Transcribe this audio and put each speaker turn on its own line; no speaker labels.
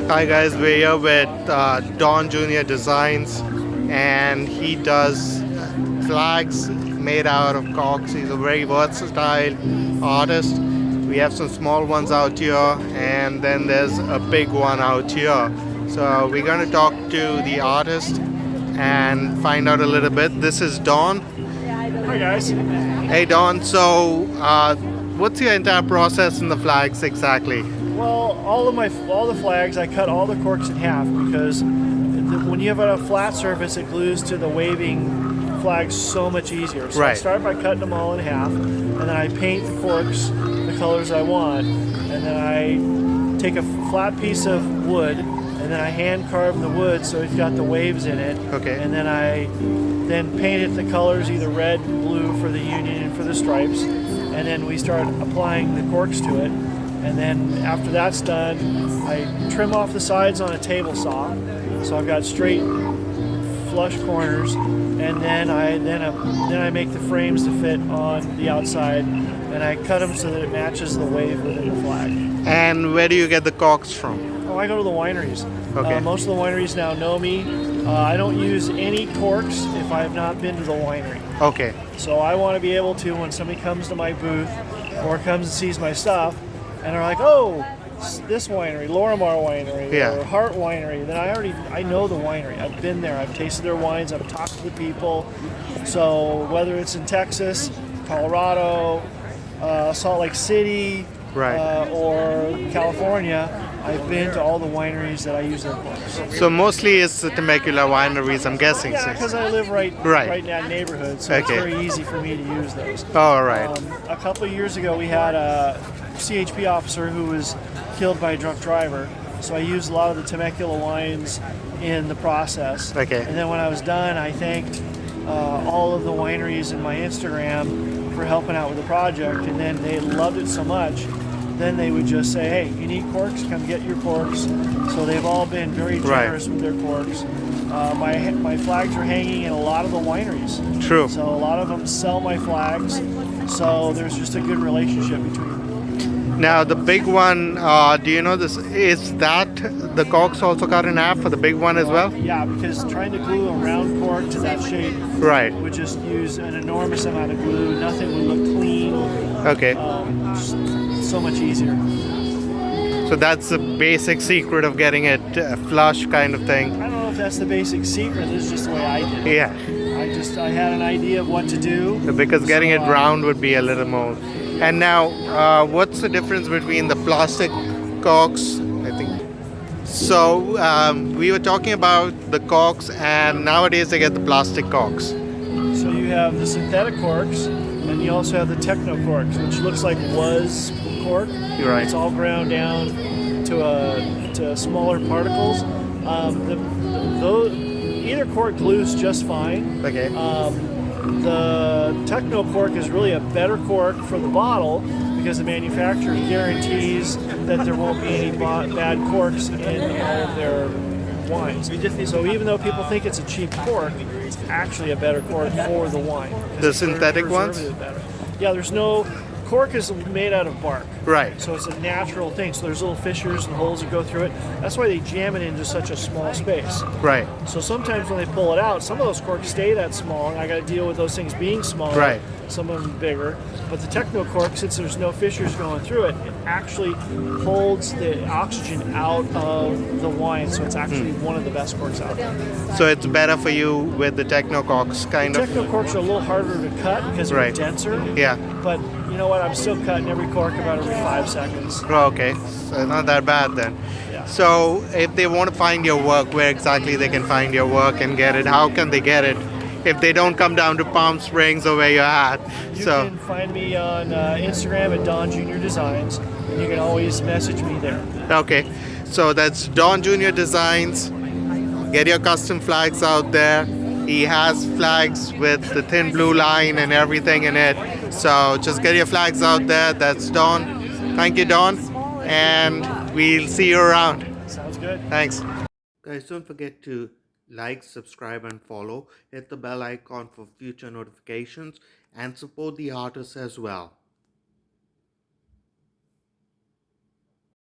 Hi guys, we're here with Don Junior Designs, and he does flags made out of corks. He's a very versatile artist. We have some small ones out here, and then there's a big one out here. So we're going to talk to the artist and find out a little bit. This is Don.
Hi guys.
Hey Don, so what's your entire process in the flags exactly?
Well, all the flags, I cut all the corks in half because when you have a flat surface, it glues to the waving flags so much easier. So I start by cutting them all in half, and then I paint the corks the colors I want, and then I take a flat piece of wood, and then I hand carve the wood so it's got the waves in it.
Okay.
And then I paint it the colors, either red and blue for the union and for the stripes, and then we start applying the corks to it. And then after that's done, I trim off the sides on a table saw, so I've got straight, flush corners. And then I make the frames to fit on the outside, and I cut them so that it matches the wave within the flag.
And where do you get the corks from?
Oh, I go to the wineries.
Okay.
Most of the wineries now know me. I don't use any corks if I have not been to the winery.
Okay.
So I want to be able to, when somebody comes to my booth or comes and sees my stuff, and they're like, oh, this winery, Lorimar Winery, or Hart Winery, then I know the winery. I've been there. I've tasted their wines. I've talked to the people. So whether it's in Texas, Colorado, Salt Lake City, or California, I've been to all the wineries that I use their corks.
So mostly it's the Temecula wineries, I'm guessing.
Yeah, because I live right in that neighborhood, so it's very easy for me to use those.
All right.
A couple of years ago, we had a CHP officer who was killed by a drunk driver, so I used a lot of the Temecula wines in the process.
Okay.
And then when I was done, I thanked all of the wineries in my Instagram for helping out with the project, and then they loved it so much, then they would just say, hey, you need corks? Come get your corks. So they've all been very generous with their corks. My flags are hanging in a lot of the wineries.
True.
So a lot of them sell my flags, so there's just a good relationship between them.
Now the big one, do you know this? Is that the corks also cut in half for the big one as well?
Yeah, because trying to glue a round cork to that shape would just use an enormous amount of glue. Nothing would look clean.
Okay.
So much easier.
So that's the basic secret of getting it flush kind of thing.
I don't know if that's the basic secret. This is just the way I did it.
Yeah.
I had an idea of what to do.
Because getting it round would be a little more. And now, what's the difference between the plastic corks, I think? So, we were talking about the corks, and nowadays they get the plastic corks.
So you have the synthetic corks, and you also have the techno corks, which looks like was cork.
You're right.
It's all ground down to smaller particles. Either cork glues just fine.
Okay.
The techno cork is really a better cork for the bottle because the manufacturer guarantees that there won't be any bad corks in all of their wines. So even though people think it's a cheap cork, it's actually a better cork for the wine.
The synthetic ones?
Yeah, cork is made out of bark.
Right.
So it's a natural thing. So there's little fissures and holes that go through it. That's why they jam it into such a small space.
Right.
So sometimes when they pull it out, some of those corks stay that small, and I got to deal with those things being smaller.
Right.
Some of them bigger. But the techno cork, since there's no fissures going through it, it actually holds the oxygen out of the wine. So it's actually one of the best corks out there.
So it's better for you with the techno corks, kind of.
Techno corks are a little harder to cut because they're denser.
Yeah.
But you know what? I'm still cutting every cork about every 5 seconds.
Oh, okay. So not that bad then.
Yeah.
So if they want to find your work, where exactly they can find your work and get it? How can they get it if they don't come down to Palm Springs or where you're at?
You can find me on Instagram at Don Junior Designs, and you can always message me there.
Okay. So that's Don Junior Designs. Get your custom flags out there. He has flags with the thin blue line and everything in it. So just get your flags out there. That's Don. Thank you, Don. And we'll see you around.
Sounds good.
Thanks. Guys, don't forget to like, subscribe, and follow. Hit the bell icon for future notifications and support the artists as well.